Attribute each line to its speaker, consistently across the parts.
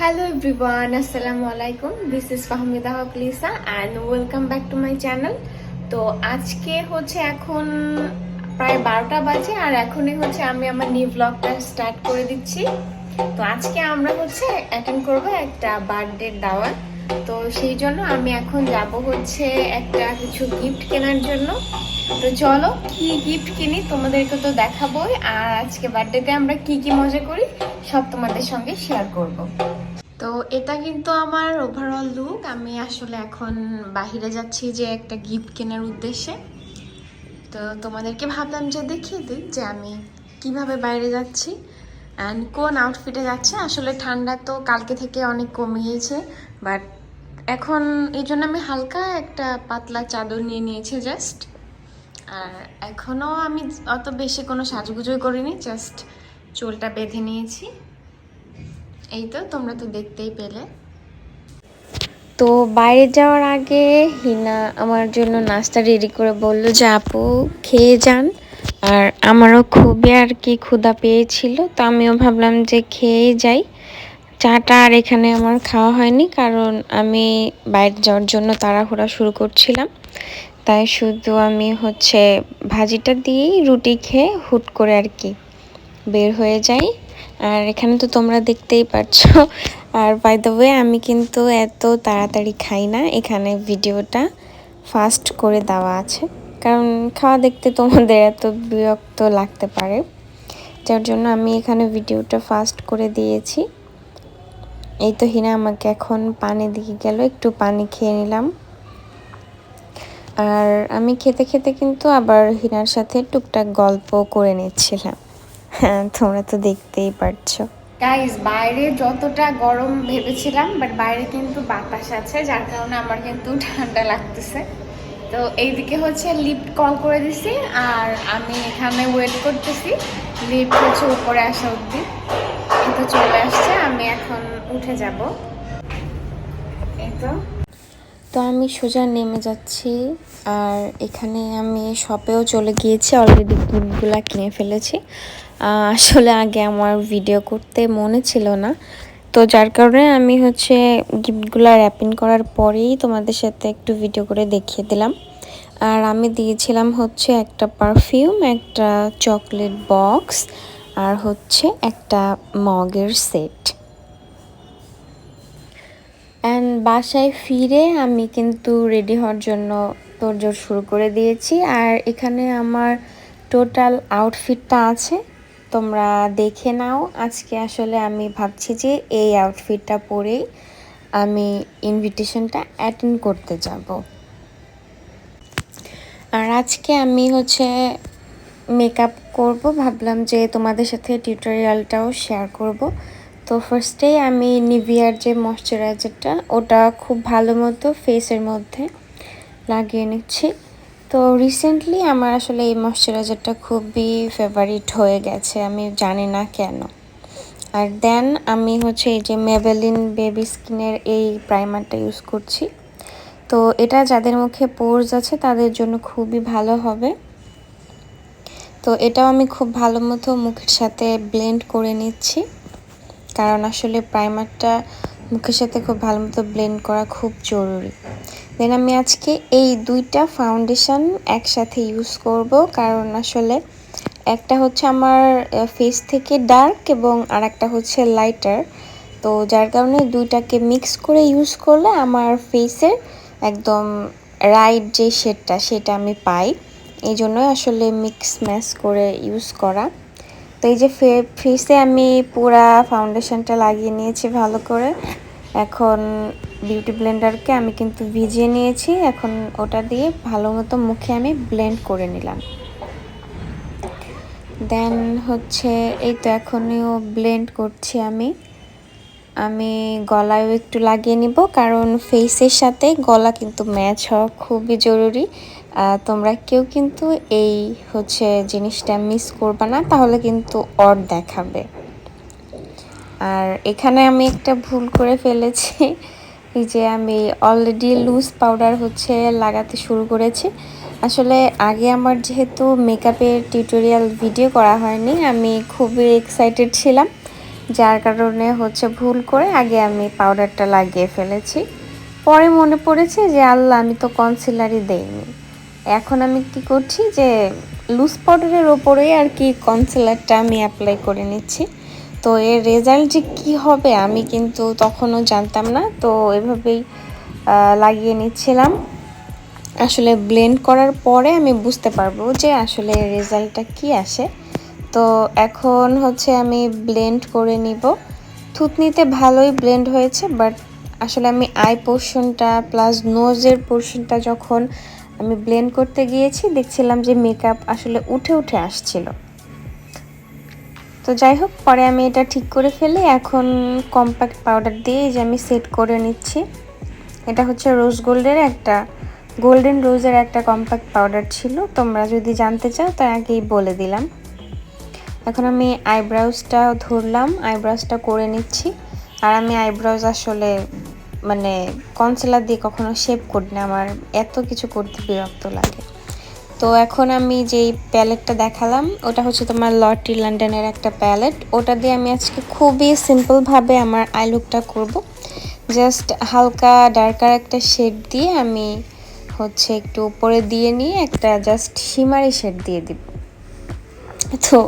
Speaker 1: Hello everyone, Assalamualaikum. This is Fahmida Haq Lisa and welcome back to my channel. তো আজকে হচ্ছে এখন প্রায় 12টা বাজে আর এখনই হচ্ছে আমি আমার নিউ ব্লগটা স্টার্ট করে দিচ্ছি। তো আজকে আমরা হচ্ছে অ্যাটেন্ড করব একটা বার্থডে দাওয়াত। তো সেই জন্য আমি এখন যাব হচ্ছে একটা কিছু গিফট কেনার জন্য। তো চলো কি গিফট কিনি তোমাদেরকে তো দেখাবোই, আর আজকে বার্থডেতে আমরা কি কি মজা করি সব তোমাদের সঙ্গে শেয়ার করব। তো এটা কিন্তু আমার ওভারঅল লুক। আমি আসলে এখন বাহিরে যাচ্ছি যে একটা গিফট কেনার উদ্দেশ্যে। তো তোমাদেরকে ভাবলাম যে দেখিয়ে দিই যে আমি কিভাবে বাইরে যাচ্ছি অ্যান্ড কোন আউটফিটে যাচ্ছে। আসলে ঠান্ডা তো কালকে থেকে অনেক কমিয়েছে, বাট এখন এই জন্য আমি হালকা একটা পাতলা চাদর নিয়ে নিয়েছি জাস্ট। আর এখনও আমি অত বেশি কোনো সাজগুজোই করিনি, জাস্ট চুলটা বেঁধে নিয়েছি। এই তো তোমরা তো দেখতেই পেলে। তো বাইরে যাওয়ার আগে হিনা আমার জন্য নাস্তা রেডি করে বলল যে আপু খেয়ে যান, আর আমারও খুবই আর কি ক্ষুধা পেয়েছিল। তো আমিও ভাবলাম যে খেয়ে যাই। চাটা আর এখানে আমার খাওয়া হয়নি, কারণ আমি বাইরে যাওয়ার জন্য তাড়াহুড়া শুরু করছিলাম। তাই শুধু আমি হচ্ছে ভাজিটা দিয়েই রুটি খেয়ে হুট করে আর কি বের হয়ে যাই। আর এখানে তো তোমরা দেখতেই পাচ্ছ। আর বাই দ্য ওয়ে আমি কিন্তু এত তাড়াতাড়ি খাই না, এখানে ভিডিওটা ফাস্ট করে দেওয়া আছে, কারণ খাওয়া দেখতে তোমাদের এত বিরক্ত লাগতে পারে, যার জন্য আমি এখানে ভিডিওটা ফাস্ট করে দিয়েছি। এই তো হিনা আমাকে এখন পানি দিয়ে গেল, একটু পানি খেয়ে নিলাম। আর আমি খেতে খেতে কিন্তু আবার হিনার সাথে টুকটাক গল্প করে নিচ্ছিলাম। হ্যাঁ, তোমরা তো দেখতেই পারছো। গাইস, বাইরে যতটা গরম ভেবেছিলাম, বাট বাইরে কিন্তু বাতাস আছে, যার কারণে আমার কিন্তু ঠান্ডা লাগতেছে। তো এইদিকে হচ্ছে লিফট কল করে দিছি, আর আমি এখানে ওয়েট করতেছি লিফট হচ্ছে উপরে আসা অবধি। কিন্তু চলে আসছে, আমি এখন উঠে যাব। এই তো আমি সোজা নেমে যাচ্ছি। আর এখানে আমি শপেও চলে গিয়েছি, অলরেডি গিফটগুলো কিনে ফেলেছি। আসলে আগে আমার ভিডিও করতে মনে ছিল না, তো যার কারণে আমি হচ্ছে গিফটগুলো র্যাপিং করার পরেই তোমাদের সাথে একটু ভিডিও করে দেখিয়ে দিলাম। আর আমি দিয়েছিলাম হচ্ছে একটা পারফিউম, একটা চকলেট বক্স, আর হচ্ছে একটা মগের সেট। অ্যান্ড বাসায় ফিরে আমি কিন্তু রেডি হওয়ার জন্য তোড়জোড় শুরু করে দিয়েছি। আর এখানে আমার টোটাল আউটফিটটা আছে, তোমরা দেখে নাও। আজকে আসলে আমি ভাবছি যে এই আউটফিটটা পরেই আমি ইনভিটেশনটা অ্যাটেন্ড করতে যাব। আর আজকে আমি হচ্ছে মেকআপ করব, ভাবলাম যে তোমাদের সাথে টিউটোরিয়ালটাও শেয়ার করব। তো ফার্স্টেই আমি নিভিয়ার যে ময়শ্চারাইজারটা, ওটা খুব ভালো মতো ফেসের মধ্যে লাগিয়ে নিচ্ছি। তো রিসেন্টলি আমার আসলে এই ময়শ্চারাইজারটা খুবই ফেভারিট হয়ে গেছে, আমি জানি না কেন। আর দেন আমি হচ্ছে এই যে মেবেলিন বেবি স্কিনের এই প্রাইমারটা ইউজ করছি। তো এটা যাদের মুখে পোরস আছে তাদের জন্য খুবই ভালো হবে। তো এটাও আমি খুব ভালো মতো মুখের সাথে ব্লেন্ড করে নিচ্ছি, কারণ আসলে প্রাইমারটা মুখের সাথে খুব ভালো মতো ব্লেন্ড করা খুব জরুরি। দেন আমি আজকে এই দুইটা ফাউন্ডেশন একসাথে ইউজ করব, কারণ আসলে একটা হচ্ছে আমার ফেস থেকে ডার্ক এবং আর একটা হচ্ছে লাইটার। তো যার কারণে দুইটাকে মিক্স করে ইউজ করলে আমার ফেসের একদম রাইট যে শেডটা সেটা আমি পাই। এই জন্যই আসলে মিক্স ম্যাচ করে ইউজ করা। তো এই যে ফেসে আমি পুরা ফাউন্ডেশনটা লাগিয়ে নিয়েছি ভালো করে। এখন বিউটি ব্লেন্ডারকে আমি কিন্তু ভিজিয়ে নিয়েছি, এখন ওটা দিয়ে ভালো মতো মুখে আমি ব্লেন্ড করে নিলাম। দেন হচ্ছে এই তো এখনও ব্লেন্ড করছি আমি গলায়ও একটু লাগিয়ে নিব, কারণ ফেসের সাথে গলা কিন্তু ম্যাচ হওয়া খুবই জরুরি। তোমরা কেউ কিন্তু এই হচ্ছে জিনিসটা মিস করবে না, তাহলে কিন্তু অড দেখাবে। আর এখানে আমি একটা ভুল করে ফেলেছি, এই যে আমি অলরেডি লুজ পাউডার হচ্ছে লাগাতে শুরু করেছি। আসলে আগে আমার যেহেতু মেকআপের টিউটোরিয়াল ভিডিও করা হয়নি, আমি খুবই এক্সাইটেড ছিলাম যার কারণে হচ্ছে ভুল করে আগে আমি পাউডারটা লাগিয়ে ফেলেছি। পরে মনে পড়েছে যে আল্লাহ, আমি তো কনসিলারই দেইনি। এখন আমি কি করছি যে লুজ পাউডারের ওপরেই আর কি কনসিলারটা আমি অ্যাপ্লাই করে নিচ্ছি। তো এর রেজাল্ট যে কী হবে আমি কিন্তু তখনও জানতাম না, তো এভাবেই লাগিয়ে নিচ্ছিলাম। আসলে ব্লেন্ড করার পরে আমি বুঝতে পারবো যে আসলে রেজাল্টটা কি আসে। তো এখন হচ্ছে আমি ব্লেন্ড করে নিব। থুতনিতে ভালোই ব্লেন্ড হয়েছে, বাট আসলে আমি আই পোর্শনটা প্লাস নোজের পোর্শনটা যখন আমি ব্লেন্ড করতে গিয়েছি দেখছিলাম যে মেকআপ আসলে উঠে উঠে আসছিল। তো যাই হোক, পরে আমি এটা ঠিক করে ফেলে এখন কম্প্যাক্ট পাউডার দিয়ে যে আমি সেট করে নিচ্ছি। এটা হচ্ছে রোজ গোল্ডেন রোজের একটা কম্প্যাক্ট পাউডার ছিল। তোমরা যদি জানতে চাও তার আগেই বলে দিলাম। এখন আমি আইব্রাউজটা ধরলাম, আইব্রাউজটা করে নিচ্ছি। আর আমি আইব্রাউজ আসলে মানে কনসিলার দিয়ে কখনো শেপ করি না, আমার এত কিছু করতে বিরক্ত লাগে। তো এখন আমি যেই প্যালেটটা দেখালাম ওটা হচ্ছে তোমার লটি লন্ডনের একটা প্যালেট। ওটা দিয়ে আমি আজকে খুবই সিম্পলভাবে আমার আই লুকটা করব। জাস্ট হালকা ডার্কার একটা শেড দিয়ে আমি হচ্ছে একটু উপরে দিয়ে নিয়ে একটা জাস্ট শিমারি শেড দিয়ে দিব। তো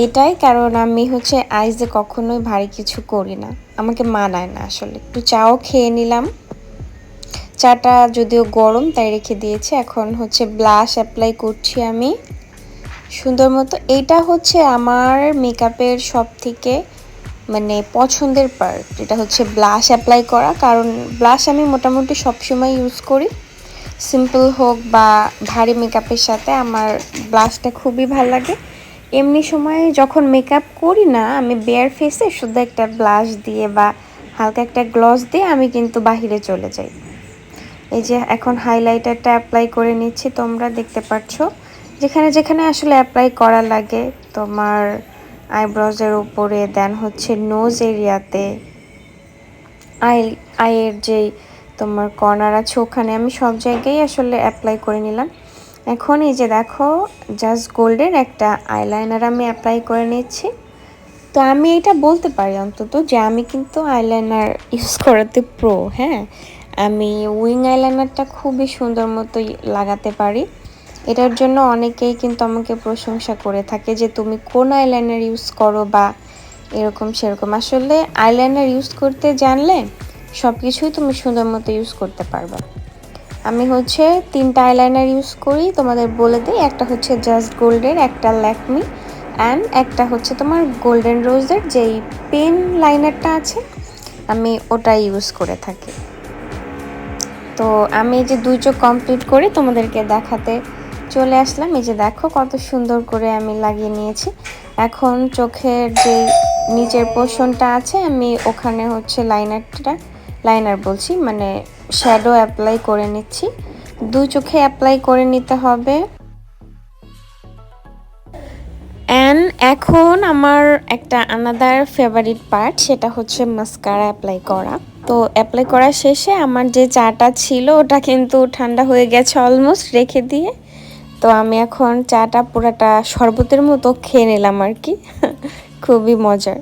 Speaker 1: এটাই কারণ আমি হচ্ছে আইজে কখনোই ভারী কিছু করি না, আমাকে মানায় না আসলে। একটু চাও খেয়ে নিলাম, চাটা যদিও গরম তাই রেখে দিয়েছি। এখন হচ্ছে ব্লাশ অ্যাপ্লাই করছি আমি সুন্দর মতো। এইটা হচ্ছে আমার মেকআপের সব থেকে মানে পছন্দের পার্ট, এটা হচ্ছে ব্লাশ অ্যাপ্লাই করা। কারণ ব্লাশ আমি মোটামুটি সবসময় ইউজ করি, সিম্পল হোক বা ভারী মেকআপের সাথে আমার ব্লাশটা খুবই ভালো লাগে। এমনি সময় যখন মেকআপ করি না আমি বেয়ার ফেসে শুধু একটা ব্লাশ দিয়ে বা হালকা একটা গ্লস দিয়ে আমি কিন্তু বাহিরে চলে যাই। এই যে এখন হাইলাইটারটা অ্যাপ্লাই করে নিচ্ছি, তোমরা দেখতে পাচ্ছ যেখানে যেখানে আসলে অ্যাপ্লাই করা লাগে তোমার আইব্রোজের উপরে, দেন হচ্ছে নোজ এরিয়াতে, আইয়ের যেই তোমার কর্নার আছে ওখানে, আমি সব জায়গায় আসলে অ্যাপ্লাই করে নিলাম। এখন এই যে দেখো জাস্ট গোল্ডের একটা আইলাইনার আমি অ্যাপ্লাই করে নিচ্ছি। তো আমি এটা বলতে পারি অন্তত যে আমি কিন্তু আইলাইনার ইউজ করাতে প্রো। হ্যাঁ, আমি উইং আইলাইনারটা খুবই সুন্দর মতো লাগাতে পারি। এটার জন্য অনেকেই কিন্তু আমাকে প্রশংসা করে থাকে যে তুমি কোন আইলাইনার ইউজ করো বা এরকম সেরকম। আসলে আইলাইনার ইউজ করতে জানলে সব কিছুই তুমি সুন্দর মতো ইউজ করতে পারবে। আমি হচ্ছে 3টা আইলাইনার ইউজ করি, তোমাদের বলে দিই। একটা হচ্ছে জাস্ট গোল্ডের, একটা ল্যাকমি, অ্যান্ড একটা হচ্ছে তোমার গোল্ডেন রোজের যেই পেন লাইনারটা আছে আমি ওটা ইউজ করে থাকি। তো আমি এই যে 2 চোখ কমপ্লিট করে তোমাদেরকে দেখাতে চলে আসলাম। এই যে দেখো কত সুন্দর করে আমি লাগিয়ে নিয়েছি। এখন চোখের যে নিচের পোর্শনটা আছে আমি ওখানে হচ্ছে লাইনার বলছি মানে শ্যাডো অ্যাপ্লাই করে নিচ্ছি। 2 চোখে অ্যাপ্লাই করে নিতে হবে। অ্যান্ড এখন আমার একটা আনাদার ফেভারিট পার্ট, সেটা হচ্ছে মাস্কারা অ্যাপ্লাই করা। তো অ্যাপ্লাই করা শেষে আমার যে চাটা ছিল ওটা কিন্তু ঠান্ডা হয়ে গেছে অলমোস্ট রেখে দিয়ে। তো আমি এখন চাটা পুরাটা শরবতের মতো খেয়ে নিলাম আর কি। খুবই মজার।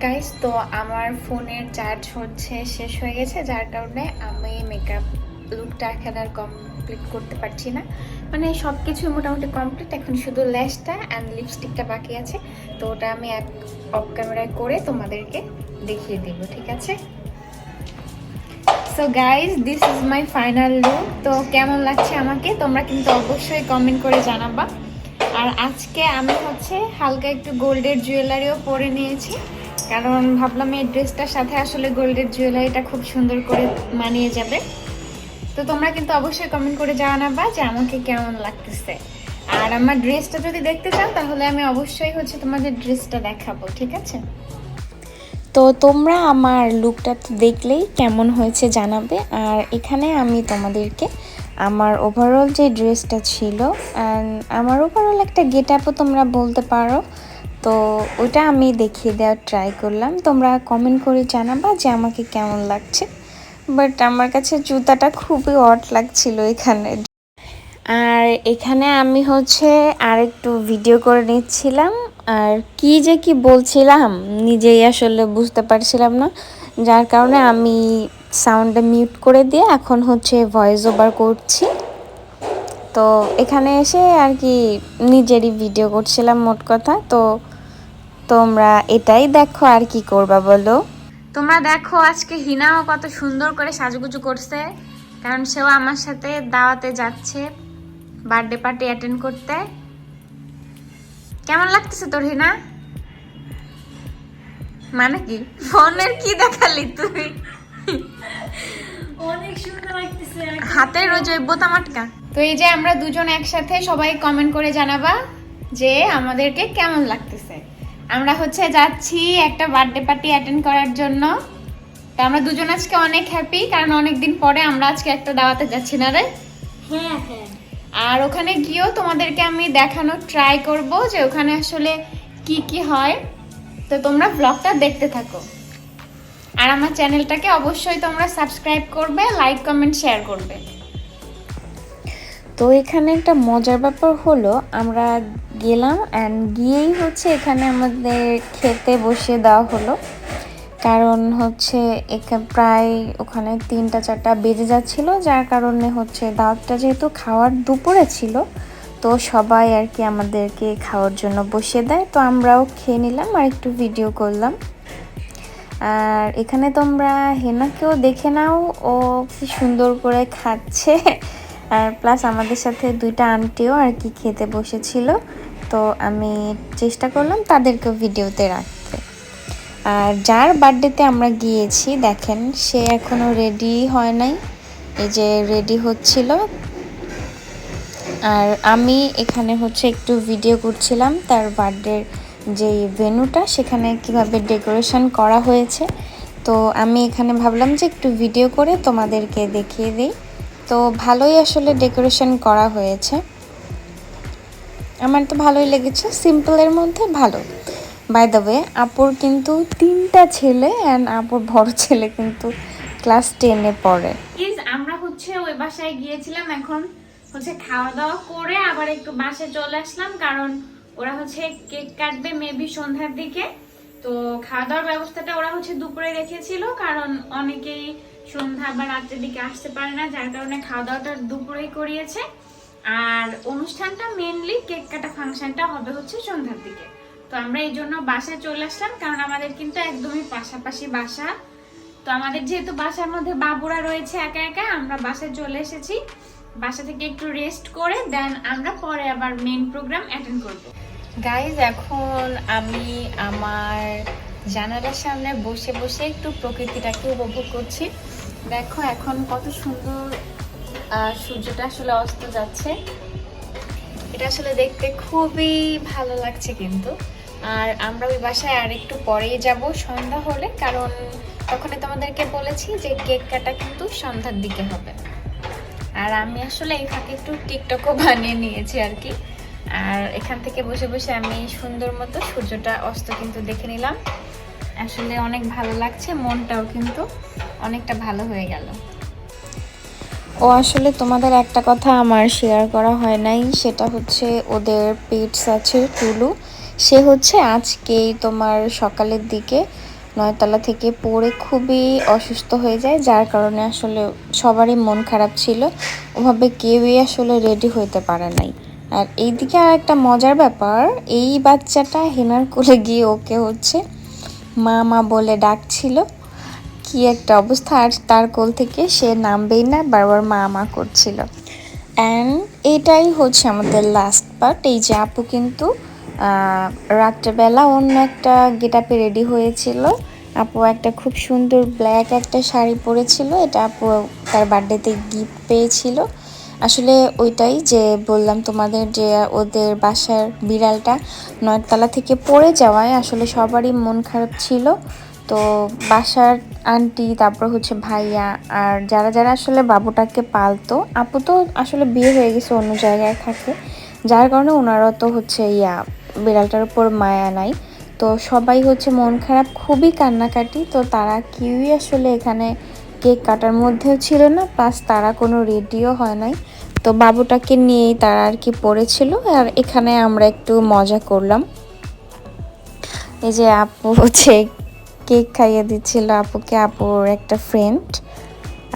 Speaker 1: গাইস, তো আমার ফোনের চার্জ হচ্ছে শেষ হয়ে গেছে, যার কারণে আমি মেকআপ লুকটা এখন আর কমপ্লিট করতে পারছি না। মানে সব কিছু মোটামুটি কমপ্লিট, এখন শুধু ল্যাশটা অ্যান্ড লিপস্টিকটা বাকি আছে। তো ওটা আমি অফ ক্যামেরায় করে তোমাদেরকে দেখিয়ে দিব, ঠিক আছে? So guys, this is my final look. তো কেমন লাগছে আমাকে তোমরা কিন্তু অবশ্যই কমেন্ট করে জানাবা। আর আজকে আমি হচ্ছে হালকা একটু গোল্ডের জুয়েলারিও পরে নিয়েছি, কারণ ভাবলাম এই ড্রেসটার সাথে আসলে গোল্ডের জুয়েলারিটা খুব সুন্দর করে মানিয়ে যাবে। তো তোমরা কিন্তু অবশ্যই কমেন্ট করে জানাবা যে আমাকে কেমন লাগতেছে। আর আমার ড্রেসটা যদি দেখতে চাও তাহলে আমি অবশ্যই হচ্ছে তোমাদের ড্রেসটা দেখাবো, ঠিক আছে? তো তোমরা আমার লুকটা তো দেখলেই কেমন হয়েছে জানাবে। আর এখানে আমি তোমাদেরকে আমার ওভারঅল যে ড্রেসটা ছিল অ্যান্ড আমার ওভারঅল একটা গেট আপও তোমরা বলতে পারো, তো ওটা আমি দেখিয়ে দেওয়ার ট্রাই করলাম। তোমরা কমেন্ট করে জানাবা যে আমাকে কেমন লাগছে। বাট আমার কাছে জুতাটা খুবই অড লাগছিল এখানে। আর এখানে আমি হচ্ছে আর একটু ভিডিও করে নিচ্ছিলাম, আর কি বলছিলাম নিজেই আসলে বুঝতে পারছিলাম না, যার কারণে আমি সাউন্ডটা মিউট করে দিয়ে এখন হচ্ছে ভয়েস ওভার করছি। তো এখানে এসে আর কি নিজেরই ভিডিও করছিলাম মোট কথা। তো তোমরা এটাই দেখো, আর কি করবা বলো। তোমরা দেখো আজকে হিনাও কত সুন্দর করে সাজুগুজু করছে, কারণ সেও আমার সাথে দাওয়াতে যাচ্ছে বার্থডে পার্টি অ্যাটেন্ড করতে। কেমন লাগতেছে তোর হিনা? মানে কি ফোনের কি দেখালি তুই?
Speaker 2: অনেক সুন্দর লাগতেছে,
Speaker 1: হাতের ওই যে বোতাম আটকা। তো এই যে আমরা দুজন একসাথে, সবাই কমেন্ট করে জানাবা যে আমাদেরকে কেমন লাগতেছে। আমরা হচ্ছে যাচ্ছি একটা বার্থডে পার্টি অ্যাটেন্ড করার জন্য। তো আমরা দুজন আজকে অনেক হ্যাপি, কারণ অনেকদিন পরে আমরা আজকে একটা দাওয়াতে যাচ্ছি না রে।
Speaker 2: হ্যাঁ হ্যাঁ।
Speaker 1: আর ওখানে গিয়েও তোমাদেরকে আমি দেখানোর ট্রাই করব যে ওখানে আসলে কি কি হয়। তো তোমরা ব্লগটা দেখতে থাকো, আর আমার চ্যানেলটাকে অবশ্যই তোমরা সাবস্ক্রাইব করবে, লাইক কমেন্ট শেয়ার করবে। তো এখানে একটা মজার ব্যাপার হলো, আমরা গেলাম অ্যান্ড গিয়েই হচ্ছে এখানে আমাদের খেতে বসিয়ে দেওয়া হলো, কারণ হচ্ছে প্রায় ওখানে 3টা-4টা বেজে যাচ্ছিল, যার কারণে হচ্ছে দাওয়াতটা যেহেতু খাওয়ার দুপুরে ছিল, তো সবাই আর কি আমাদেরকে খাওয়ার জন্য বসিয়ে দেয়। তো আমরাও খেয়ে নিলাম আর একটু ভিডিও করলাম। আর এখানে তোমরা হেনাকেও দেখে নাও, ও কি সুন্দর করে খাচ্ছে। আর প্লাস আমাদের সাথে 2টা আন্টিও আর কি খেতে বসেছিল, তো আমি চেষ্টা করলাম তাদেরকেও ভিডিওতে রাখতে। আর যার বার্থডেতে আমরা গিয়েছি দেখেন, সে এখনো রেডি হয় নাই, এই যে রেডি হচ্ছিল। আর আমি এখানে হচ্ছে একটু ভিডিও করছিলাম তার বার্থডের যে ভেন্যুটা, সেখানে কিভাবে ডেকোরেশন করা হয়েছে। তো আমি এখানে ভাবলাম যে একটু ভিডিও করে তোমাদেরকে দেখিয়ে দিই। তো ভালোই আসলে ডেকোরেশন করা হয়েছে, আমার তো ভালোই লেগেছে, সিম্পলের মধ্যে ভালো। বাই দ্য ওয়ে, আপুর কিন্তু 3টা ছেলে, অ্যান্ড আপুর বড় ছেলে কিন্তু ক্লাস 10-এ পড়ে। আমরা হচ্ছে ওই বাসায় গিয়েছিলাম, এখন হচ্ছে খাওয়া দাওয়া করে আবার একটু বাসায় চলে আসলাম, কারণ ওরা হচ্ছে কেক কাটবে মেবি সন্ধ্যার দিকে। তো খাওয়া দাওয়ার ব্যবস্থাটা ওরা হচ্ছে দুপুরে রেখেছিল, কারণ অনেকেই সন্ধ্যা বা রাত্রের দিকে আসতে পারে না, যার কারণে খাওয়া দাওয়াটা দুপুরেই করিয়েছে। আর অনুষ্ঠানটা মেনলি কেক কাটা ফাংশনটা হবে হচ্ছে সন্ধ্যার দিকে। তো আমরা এই জন্য বাসায় চলে আসলাম, কারণ আমাদের কিন্তু একদমই পাশাপাশি বাসা। তো আমাদের যেহেতু বাসার মধ্যে বাবুরা রয়েছে একা একা, আমরা বাসায় চলে এসেছি। বাসা থেকে একটু রেস্ট করে দেন আমরা পরে আবার মেইন প্রোগ্রাম অ্যাটেন্ড করব। গাইজ, এখন আমি আমার জানালার সামনে বসে বসে একটু প্রকৃতিটাকে উপভোগ করছি। দেখো এখন কত সুন্দর সূর্যটা আসলে অস্ত যাচ্ছে, এটা আসলে দেখতে খুবই ভালো লাগছে কিন্তু। আর আমরা ওই বাসায় আর একটু পরেই যাব সন্ধ্যা হলে, কারণ তখনই তোমাদেরকে বলেছি যে কেক কাটা কিন্তু সন্ধ্যার দিকে হবে। আর আমি আসলে এই ফাঁকে একটু টিকটকও বানিয়ে নিয়েছি আর কি। আর এখান থেকে বসে বসে আমি সুন্দর মতো সূর্যটা অস্ত কিন্তু দেখে নিলাম, আসলে অনেক ভালো লাগছে, মনটাও কিন্তু অনেকটা ভালো হয়ে গেল। ও আসলে তোমাদের একটা কথা আমার শেয়ার করা হয় নাই, সেটা হচ্ছে ওদের পেটস আছে টুলু, সে হচ্ছে আজকেই তোমার সকালের দিকে 9তলা থেকে পড়ে খুবই অসুস্থ হয়ে যায়, যার কারণে আসলে সবারই মন খারাপ ছিল, ওভাবে কেউই আসলে রেডি হতে পারে নাই। আর এইদিকে আর একটা মজার ব্যাপার, এই বাচ্চাটা হেনার কোলে গিয়ে ওকে হচ্ছে মা মা বলে ডাকছিল, কি একটা অবস্থা। আর তার কোল থেকে সে নামবেই না, বারবার মা মা করছিল। অ্যান্ড এটাই হচ্ছে আমাদের লাস্ট পার্ট। এই যে আপু কিন্তু রাত্রেবেলা অন্য একটা গেট আপে রেডি হয়েছিল, আপু একটা খুব সুন্দর ব্ল্যাক একটা শাড়ি পরেছিল, এটা আপু তার বার্থডেতে গিফট পেয়েছিল। আসলে ওইটাই যে বললাম তোমাদের, যে ওদের বাসার বিড়ালটা 9তলা থেকে পড়ে যাওয়ায় আসলে সবারই মন খারাপ ছিল। তো বাসার আন্টি, তারপর হচ্ছে ভাইয়া, আর যারা যারা আসলে বাবুটাকে পালতো, আপু তো আসলে বিয়ে হয়ে গেছে, অন্য জায়গায় থাকে, যার কারণে ওনারা তো হচ্ছে বিড়ালটার উপর মায়া নাই। তো সবাই হচ্ছে মন খারাপ, খুবই কান্নাকাটি। তো তারা কেউই আসলে এখানে কেক কাটার মধ্যেও ছিল না, প্লাস তারা কোনো রেডিও হয় নাই। তো বাবুটাকে নিয়েই তারা আর কি পড়েছিল, আর এখানে আমরা একটু মজা করলাম। এই যে আপু হচ্ছে কেক খাইয়ে দিচ্ছিল আপুকে, আপুর একটা ফ্রেন্ড।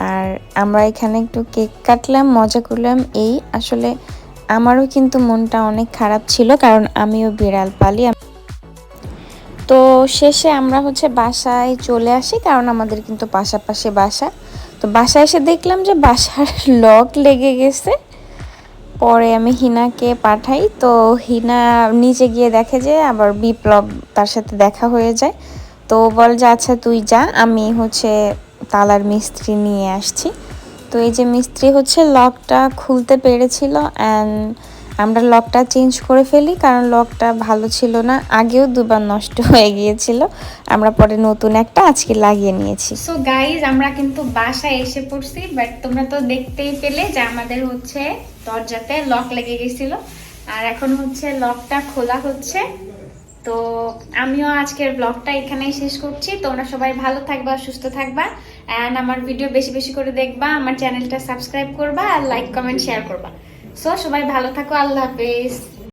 Speaker 1: আর আমরা এখানে একটু কেক কাটলাম, মজা করলাম। এই আসলে আমারও কিন্তু মনটা অনেক খারাপ ছিল, কারণ আমিও বিড়াল পালি। তো শেষে আমরা হচ্ছে বাসায় চলে আসি, কারণ আমাদের কিন্তু পাশাপাশি বাসা। তো বাসায় এসে দেখলাম যে বাসার লক লেগে গেছে। পরে আমি হিনাকে পাঠাই, তো হিনা নিচে গিয়ে দেখে যে আবার বিপ্লব তার সাথে দেখা হয়ে যায়। তো বল যে আচ্ছা তুই যা, আমি হচ্ছে তালার মিস্ত্রি নিয়ে আসছি। তো এই যে মিস্ত্রি হচ্ছে লকটা খুলতে পেরেছিল, অ্যান্ড আমরা লকটা চেঞ্জ করে ফেলি, কারণ লকটা ভালো ছিল না, আগেও দুবার নষ্ট হয়ে গিয়েছিল। আমরা পরে নতুন একটা আজকে লাগিয়ে নিয়েছি। সো গাইজ, আমরা কিন্তু বাসায় এসে পড়ছি, বাট তোমরা তো দেখতেই পেলে যে আমাদের হচ্ছে দরজাতে লক লেগে গেছিল, আর এখন হচ্ছে লকটা খোলা হচ্ছে। তো আমিও আজকের ব্লগটা এখানেই শেষ করছি। তোমরা সবাই ভালো থাকবা, সুস্থ থাকবা, অ্যান্ড আমার ভিডিও বেশি বেশি করে দেখবা, আমার চ্যানেলটা সাবস্ক্রাইব করবা, আর লাইক কমেন্ট শেয়ার করবা। সো সবাই ভালো থাকো, আল্লাহ হাফেজ।